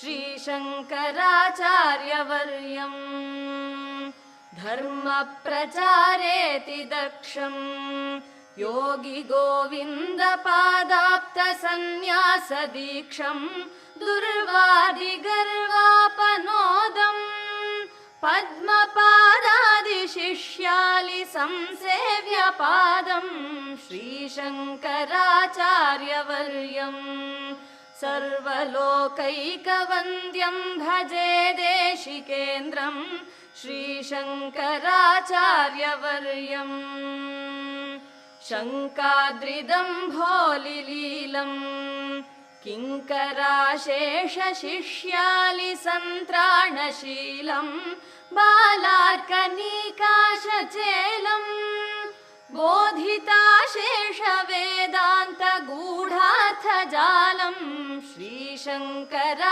श्रीशङ्कराचार्यवर्यम् धर्मप्रचारेति दक्षम् योगी गोविन्दपादाप्तसन्न्यासदीक्षम् दुर्वादिगर्वापनोदम् पद्मपादादिशिष्यालि संसेव्यपादम् श्रीशङ्कराचार्यवर्यम् सर्वलोकैकवन्द्यं भजे देशिकेन्द्रम् श्रीशङ्कराचार्यवर्यम् शङ्काद्रिदम्भोलिलीलम् किङ्कराशेषशिष्यालि सन्त्राणशीलम् बालार्कनीकाशचेलम् बोधिताशेषवेदान्तगूढार्थजालम् श्रीशङ्करा